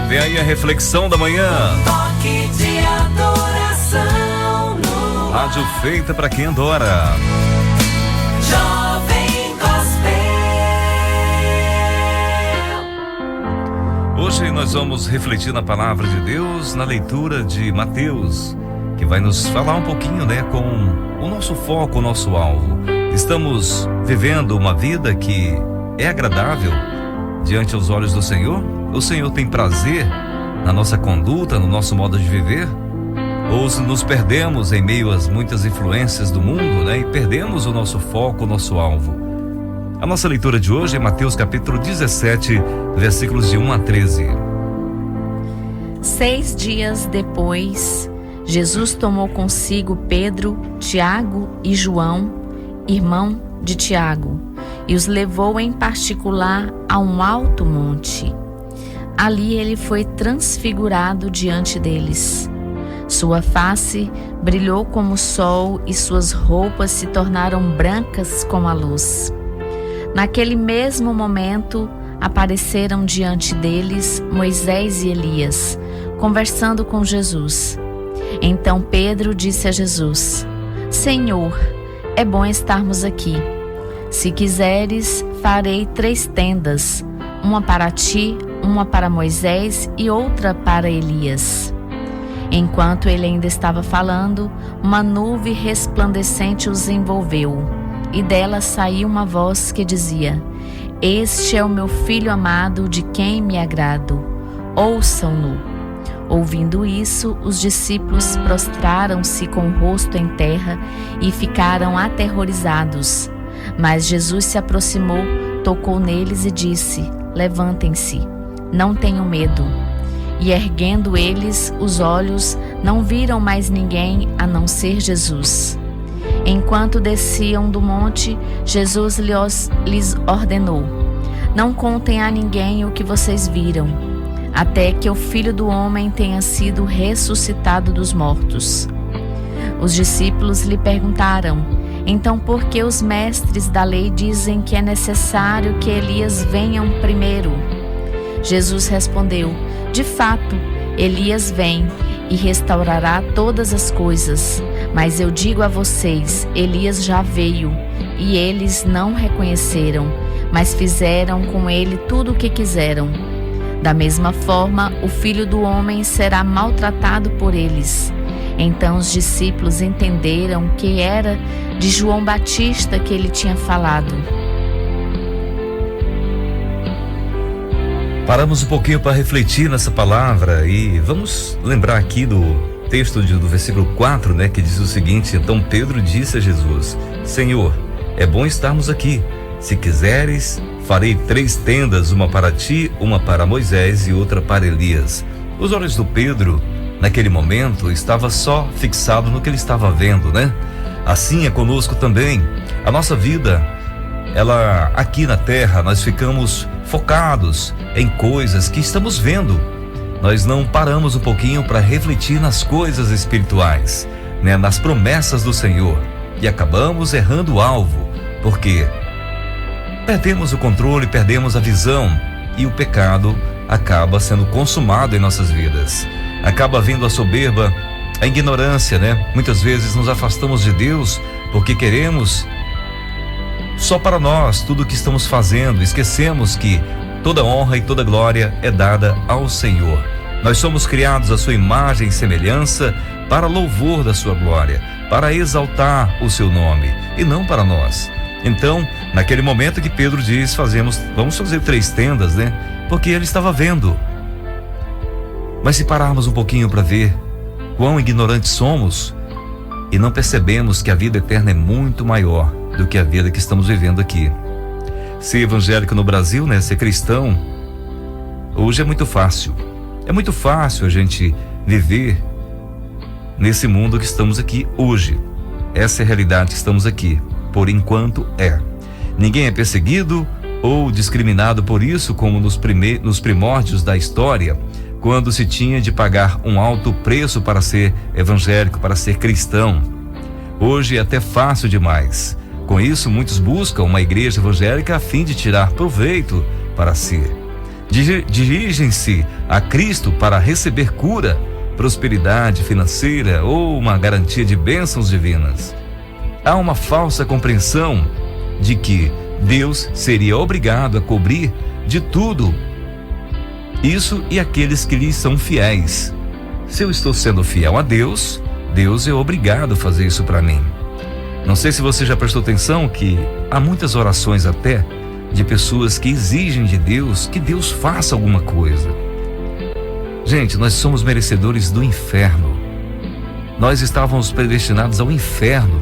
Vem aí a reflexão da manhã. Toque de adoração no Rádio feita para quem adora. Jovem Gospel. Hoje nós vamos refletir na palavra de Deus, na leitura de Mateus, que vai nos falar um pouquinho, com o nosso foco, o nosso alvo. Estamos vivendo uma vida que é agradável diante aos olhos do Senhor? O Senhor tem prazer na nossa conduta, no nosso modo de viver? Ou nos perdemos em meio às muitas influências do mundo, e perdemos o nosso foco, o nosso alvo? A nossa leitura de hoje é Mateus capítulo 17, versículos de 1 a 13. 6 dias depois, Jesus tomou consigo Pedro, Tiago e João, irmão de Tiago, e os levou em particular a um alto monte. Ali ele foi transfigurado diante deles. Sua face brilhou como o sol e suas roupas se tornaram brancas como a luz. Naquele mesmo momento, apareceram diante deles Moisés e Elias, conversando com Jesus. Então Pedro disse a Jesus: Senhor, é bom estarmos aqui. Se quiseres, farei 3 tendas, uma para ti, uma para Moisés e outra para Elias. Enquanto ele ainda estava falando, uma nuvem resplandecente os envolveu, e dela saiu uma voz que dizia: Este é o meu filho amado, de quem me agrado. Ouçam-no. Ouvindo isso, os discípulos prostraram-se com o rosto em terra e ficaram aterrorizados. Mas Jesus se aproximou, tocou neles e disse: Levantem-se, não tenham medo. E erguendo eles os olhos, não viram mais ninguém a não ser Jesus. Enquanto desciam do monte, Jesus lhes ordenou: Não contem a ninguém o que vocês viram, até que o Filho do Homem tenha sido ressuscitado dos mortos. Os discípulos lhe perguntaram: Então por que os mestres da lei dizem que é necessário que Elias venha primeiro? Jesus respondeu: De fato, Elias vem e restaurará todas as coisas. Mas eu digo a vocês, Elias já veio, e eles não reconheceram, mas fizeram com ele tudo o que quiseram. Da mesma forma, o Filho do Homem será maltratado por eles. Então os discípulos entenderam que era de João Batista que ele tinha falado. Paramos um pouquinho para refletir nessa palavra e vamos lembrar aqui do texto do versículo 4, que diz o seguinte: Então Pedro disse a Jesus: Senhor, é bom estarmos aqui. Se quiseres, farei 3 tendas, uma para ti, uma para Moisés e outra para Elias. Os olhos do Pedro, naquele momento, estavam só fixados no que ele estava vendo, Assim é conosco também. A nossa vida, ela aqui na terra, nós ficamos focados em coisas que estamos vendo. Nós não paramos um pouquinho para refletir nas coisas espirituais, nas promessas do Senhor, e acabamos errando o alvo, porque perdemos o controle, perdemos a visão, e o pecado acaba sendo consumado em nossas vidas. Acaba vindo a soberba, a ignorância, Muitas vezes nos afastamos de Deus porque queremos só para nós tudo o que estamos fazendo. Esquecemos que toda honra e toda glória é dada ao Senhor. Nós somos criados à sua imagem e semelhança para louvor da sua glória, para exaltar o seu nome, e não para nós. Então, naquele momento que Pedro diz, vamos fazer 3 tendas, Porque ele estava vendo. Mas se pararmos um pouquinho para ver quão ignorantes somos e não percebemos que a vida eterna é muito maior do que a vida que estamos vivendo aqui. Ser evangélico no Brasil, ser cristão, hoje é muito fácil. É muito fácil a gente viver nesse mundo que estamos aqui hoje. Essa é a realidade que estamos aqui. Por enquanto é. Ninguém é perseguido ou discriminado por isso, como nos primórdios da história, quando se tinha de pagar um alto preço para ser evangélico, para ser cristão. Hoje é até fácil demais. Com isso, muitos buscam uma igreja evangélica a fim de tirar proveito para si. dirigem-se a Cristo para receber cura, prosperidade financeira ou uma garantia de bênçãos divinas. Há uma falsa compreensão de que Deus seria obrigado a cobrir de tudo isso e aqueles que lhe são fiéis. Se eu estou sendo fiel a Deus, Deus é obrigado a fazer isso para mim. Não sei se você já prestou atenção que há muitas orações até de pessoas que exigem de Deus que Deus faça alguma coisa. Gente, nós somos merecedores do inferno. Nós estávamos predestinados ao inferno,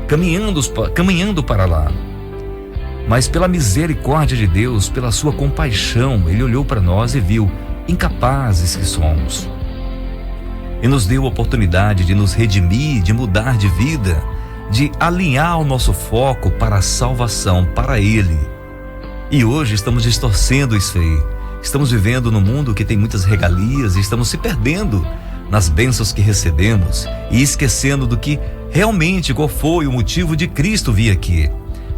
caminhando para lá. Mas pela misericórdia de Deus, pela sua compaixão, Ele olhou para nós e viu incapazes que somos. E nos deu a oportunidade de nos redimir, de mudar de vida, de alinhar o nosso foco para a salvação, para Ele. E hoje estamos distorcendo isso aí. Estamos vivendo num mundo que tem muitas regalias e estamos se perdendo nas bênçãos que recebemos e esquecendo do que realmente, qual foi o motivo de Cristo vir aqui.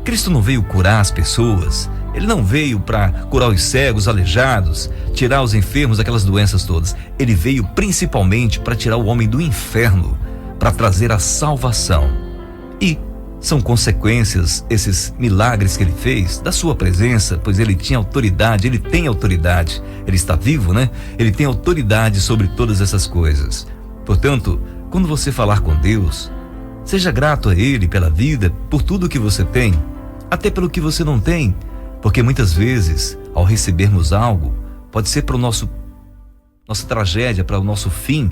Cristo não veio curar as pessoas, Ele não veio para curar os cegos, aleijados, tirar os enfermos, aquelas doenças todas. Ele veio principalmente para tirar o homem do inferno, para trazer a salvação. E são consequências, esses milagres que Ele fez, da sua presença, pois Ele tinha autoridade, Ele tem autoridade, Ele está vivo, né? Ele tem autoridade sobre todas essas coisas. Portanto, quando você falar com Deus, seja grato a Ele pela vida, por tudo que você tem, até pelo que você não tem, porque muitas vezes, ao recebermos algo, pode ser para o nossa tragédia, para o nosso fim,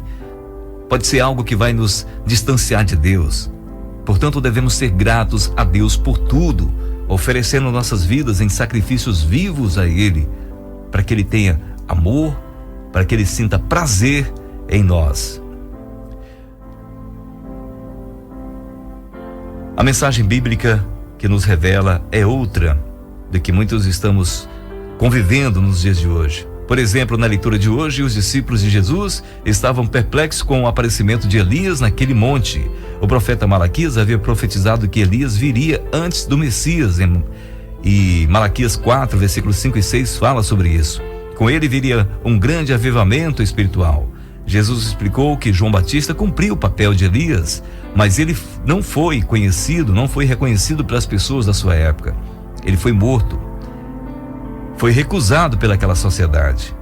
pode ser algo que vai nos distanciar de Deus. Portanto, devemos ser gratos a Deus por tudo, oferecendo nossas vidas em sacrifícios vivos a Ele, para que Ele tenha amor, para que Ele sinta prazer em nós. A mensagem bíblica que nos revela é outra do que muitos estamos convivendo nos dias de hoje. Por exemplo, na leitura de hoje, os discípulos de Jesus estavam perplexos com o aparecimento de Elias naquele monte. O profeta Malaquias havia profetizado que Elias viria antes do Messias, e Malaquias 4, versículos 5 e 6 fala sobre isso. Com ele viria um grande avivamento espiritual. Jesus explicou que João Batista cumpriu o papel de Elias, mas ele não foi reconhecido pelas pessoas da sua época. Ele foi morto. Foi recusado pelaquela sociedade.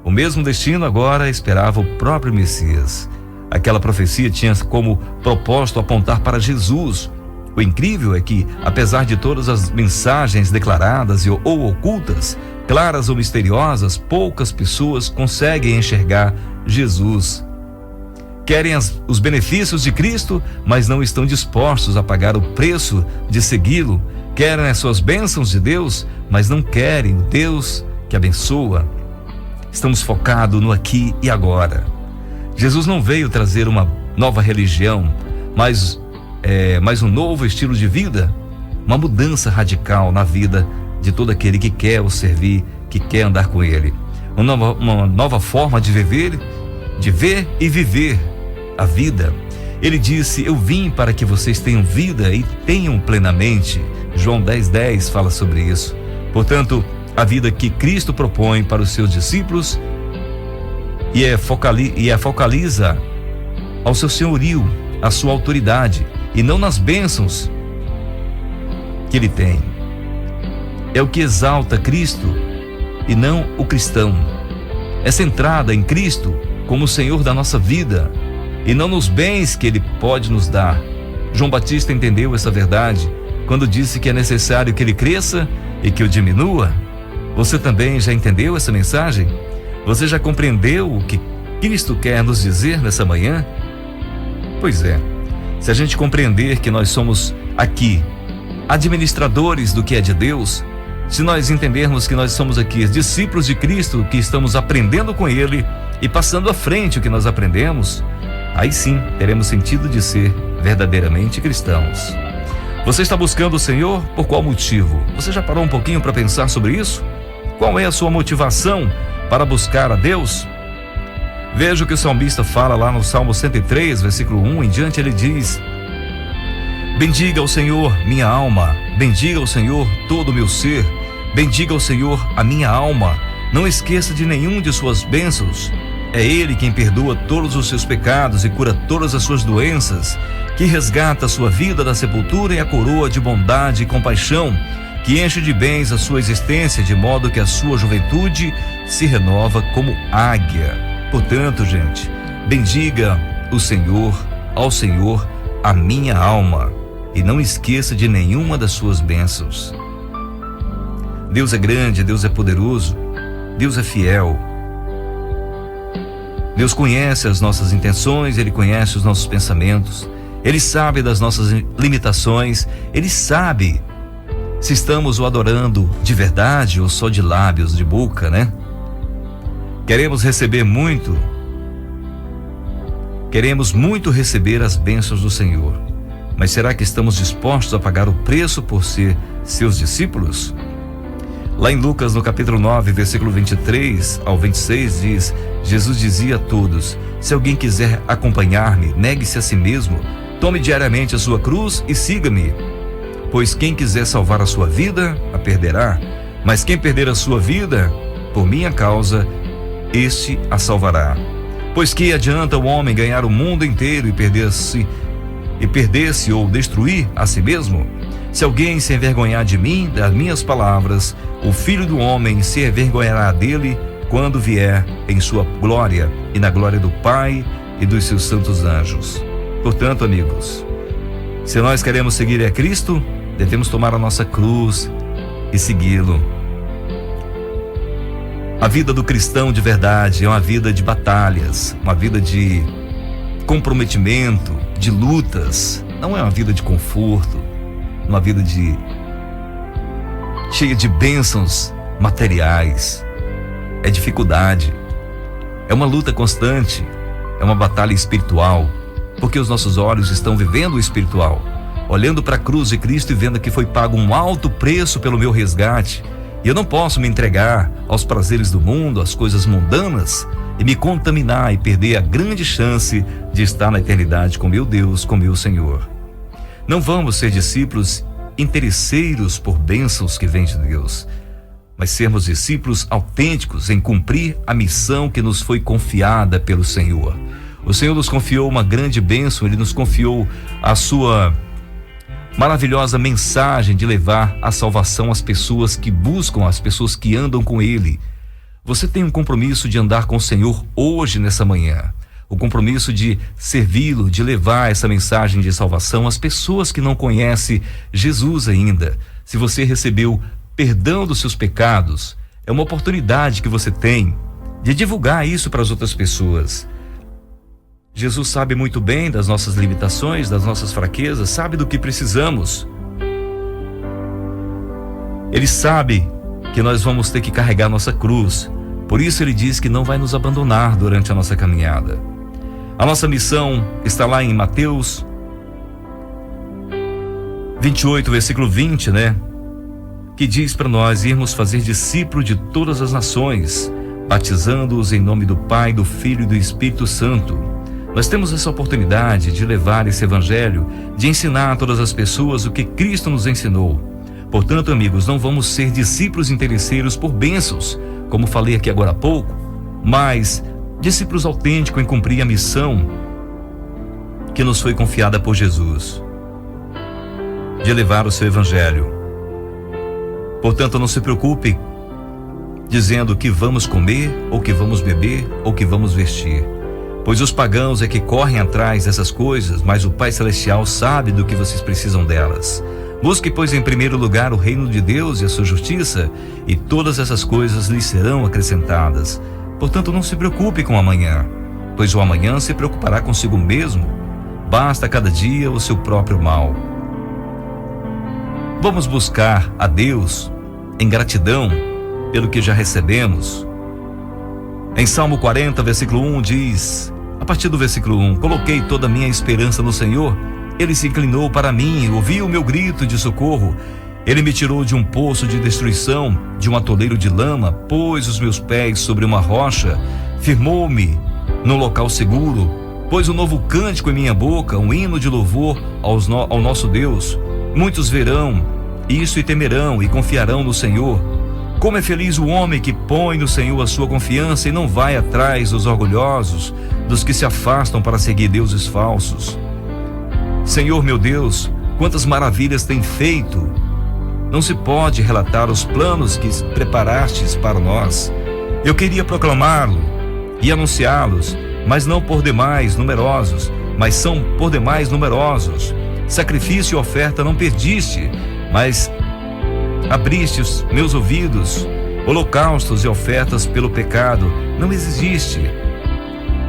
O mesmo destino agora esperava o próprio Messias. Aquela profecia tinha como propósito apontar para Jesus. O incrível é que, apesar de todas as mensagens declaradas ou ocultas, claras ou misteriosas, poucas pessoas conseguem enxergar Jesus. Querem os benefícios de Cristo, mas não estão dispostos a pagar o preço de segui-lo. Querem as suas bênçãos de Deus, mas não querem o Deus que abençoa. Estamos focados no aqui e agora. Jesus não veio trazer uma nova religião, mas um novo estilo de vida, uma mudança radical na vida de todo aquele que quer o servir, que quer andar com Ele. Uma nova forma de viver, de ver e viver a vida. Ele disse: eu vim para que vocês tenham vida e tenham plenamente. João 10:10 fala sobre isso. Portanto, a vida que Cristo propõe para os seus discípulos focaliza ao seu senhorio, à sua autoridade, e não nas bênçãos que Ele tem. É o que exalta Cristo e não o cristão. É centrada em Cristo como o Senhor da nossa vida e não nos bens que Ele pode nos dar. João Batista entendeu essa verdade quando disse que é necessário que Ele cresça e que eu diminua. Você também já entendeu essa mensagem? Você já compreendeu o que Cristo quer nos dizer nessa manhã? Pois é, se a gente compreender que nós somos aqui administradores do que é de Deus, se nós entendermos que nós somos aqui discípulos de Cristo, que estamos aprendendo com Ele e passando à frente o que nós aprendemos, aí sim teremos sentido de ser verdadeiramente cristãos. Você está buscando o Senhor por qual motivo? Você já parou um pouquinho para pensar sobre isso? Qual é a sua motivação para buscar a Deus? Veja o que o salmista fala lá no Salmo 103, versículo 1 em diante. Ele diz: bendiga ao Senhor minha alma, bendiga ao Senhor todo o meu ser, bendiga ao Senhor a minha alma, Não esqueça de nenhum de suas bênçãos. É Ele quem perdoa todos os seus pecados e cura todas as suas doenças, que resgata a sua vida da sepultura e a coroa de bondade e compaixão, que enche de bens a sua existência, de modo que a sua juventude se renova como águia. Portanto, gente, bendiga o Senhor, ao Senhor, a minha alma, e não esqueça de nenhuma das suas bênçãos. Deus é grande, Deus é poderoso, Deus é fiel. Deus conhece as nossas intenções, Ele conhece os nossos pensamentos, Ele sabe das nossas limitações, Ele sabe se estamos o adorando de verdade ou só de lábios, de boca, né? Queremos muito receber as bênçãos do Senhor, mas será que estamos dispostos a pagar o preço por ser seus discípulos? Lá em Lucas, no capítulo 9, versículo 23 ao 26, diz: Jesus dizia a todos: se alguém quiser acompanhar-me, negue-se a si mesmo, tome diariamente a sua cruz e siga-me. Pois quem quiser salvar a sua vida, a perderá, mas quem perder a sua vida, por minha causa, este a salvará. Pois que adianta o homem ganhar o mundo inteiro e perder-se ou destruir a si mesmo? Se alguém se envergonhar de mim, das minhas palavras, o Filho do Homem se envergonhará dele quando vier em sua glória e na glória do Pai e dos seus santos anjos. Portanto, amigos, se nós queremos seguir a Cristo, devemos tomar a nossa cruz e segui-lo. A vida do cristão de verdade é uma vida de batalhas, uma vida de comprometimento, de lutas. Não é uma vida de conforto, uma vida cheia de bênçãos materiais. É dificuldade, é uma luta constante, é uma batalha espiritual, porque os nossos olhos estão vivendo o espiritual, olhando para a cruz de Cristo e vendo que foi pago um alto preço pelo meu resgate. E eu não posso me entregar aos prazeres do mundo, às coisas mundanas, e me contaminar e perder a grande chance de estar na eternidade com meu Deus, com meu Senhor. Não vamos ser discípulos interesseiros por bênçãos que vêm de Deus, mas sermos discípulos autênticos em cumprir a missão que nos foi confiada pelo Senhor. O Senhor nos confiou uma grande bênção, Ele nos confiou a sua maravilhosa mensagem de levar a salvação às pessoas que buscam, às pessoas que andam com Ele. Você tem um compromisso de andar com o Senhor hoje, nessa manhã. O compromisso de servi-lo, de levar essa mensagem de salvação às pessoas que não conhecem Jesus ainda. Se você recebeu perdão dos seus pecados, é uma oportunidade que você tem de divulgar isso para as outras pessoas. Jesus sabe muito bem das nossas limitações, das nossas fraquezas, sabe do que precisamos. Ele sabe que nós vamos ter que carregar nossa cruz. Por isso Ele diz que não vai nos abandonar durante a nossa caminhada. A nossa missão está lá em Mateus 28, versículo 20, né? Que diz para nós irmos fazer discípulo de todas as nações, batizando-os em nome do Pai, do Filho e do Espírito Santo. Nós temos essa oportunidade de levar esse evangelho, de ensinar a todas as pessoas o que Cristo nos ensinou. Portanto, amigos, não vamos ser discípulos interesseiros por bênçãos, como falei aqui agora há pouco, mas discípulos autênticos em cumprir a missão que nos foi confiada por Jesus, de levar o seu evangelho. Portanto, não se preocupe dizendo o que vamos comer, ou que vamos beber, ou que vamos vestir, pois os pagãos é que correm atrás dessas coisas, mas o Pai Celestial sabe do que vocês precisam delas. Busque, pois, em primeiro lugar o reino de Deus e a sua justiça, e todas essas coisas lhes serão acrescentadas. Portanto, não se preocupe com o amanhã, pois o amanhã se preocupará consigo mesmo. Basta cada dia o seu próprio mal. Vamos buscar a Deus em gratidão pelo que já recebemos. Em Salmo 40, versículo 1 diz, a partir do versículo 1, coloquei toda a minha esperança no Senhor. Ele se inclinou para mim, ouviu o meu grito de socorro. Ele me tirou de um poço de destruição, de um atoleiro de lama, pôs os meus pés sobre uma rocha, firmou-me no local seguro, pôs um novo cântico em minha boca, um hino de louvor ao nosso Deus. Muitos verão isso e temerão e confiarão no Senhor. Como é feliz o homem que põe no Senhor a sua confiança e não vai atrás dos orgulhosos, dos que se afastam para seguir deuses falsos. Senhor meu Deus, quantas maravilhas tem feito! Não se pode relatar os planos que preparastes para nós. Eu queria proclamá-lo e anunciá-los, mas não por demais numerosos, mas são por demais numerosos. Sacrifício e oferta não perdiste, mas abriste os meus ouvidos. Holocaustos e ofertas pelo pecado não exigiste.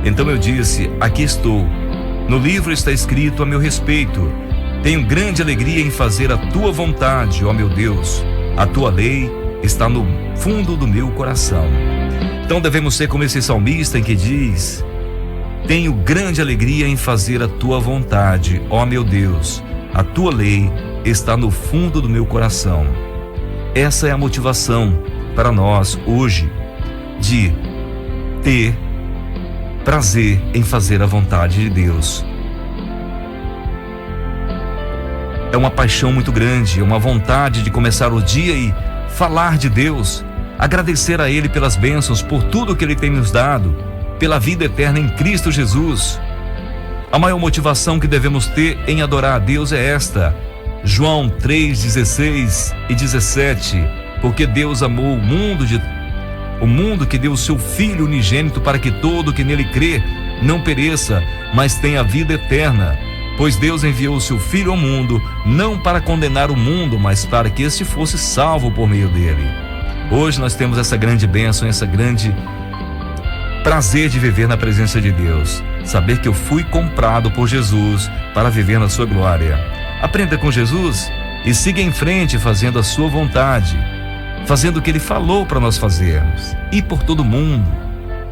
Então eu disse: aqui estou. No livro está escrito a meu respeito. Tenho grande alegria em fazer a tua vontade, ó meu Deus. A tua lei está no fundo do meu coração. Então devemos ser como esse salmista em que diz: tenho grande alegria em fazer a tua vontade, ó meu Deus. A tua lei está no fundo do meu coração. Essa é a motivação para nós hoje de ter prazer em fazer a vontade de Deus. É uma paixão muito grande, é uma vontade de começar o dia e falar de Deus, agradecer a Ele pelas bênçãos, por tudo que Ele tem nos dado, pela vida eterna em Cristo Jesus. A maior motivação que devemos ter em adorar a Deus é esta: João 3:16 e 17, porque Deus amou o mundo que deu o seu Filho unigênito para que todo que nele crê não pereça, mas tenha vida eterna. Pois Deus enviou o seu Filho ao mundo, não para condenar o mundo, mas para que este fosse salvo por meio dele. Hoje nós temos essa grande bênção, essa grande prazer de viver na presença de Deus. Saber que eu fui comprado por Jesus para viver na sua glória. Aprenda com Jesus e siga em frente fazendo a sua vontade, fazendo o que Ele falou para nós fazermos. Ir por todo mundo,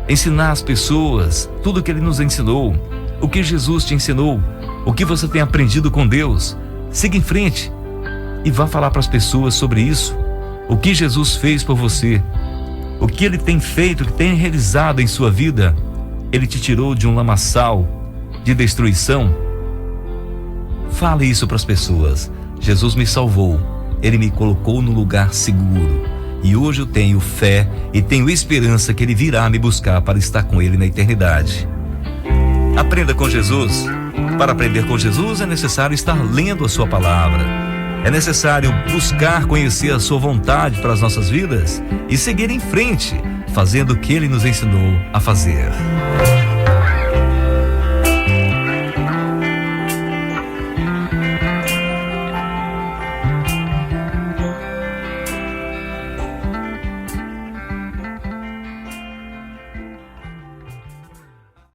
ensinar as pessoas tudo o que Ele nos ensinou, o que Jesus te ensinou, o que você tem aprendido com Deus. Siga em frente e vá falar para as pessoas sobre isso, o que Jesus fez por você, o que Ele tem feito, o que tem realizado em sua vida. Ele te tirou de um lamaçal de destruição. Fale isso para as pessoas. Jesus me salvou, Ele me colocou no lugar seguro, e hoje eu tenho fé e tenho esperança que Ele virá me buscar para estar com Ele na eternidade. Aprenda com Jesus. Para aprender com Jesus é necessário estar lendo a sua palavra. É necessário buscar conhecer a sua vontade para as nossas vidas e seguir em frente, fazendo o que Ele nos ensinou a fazer.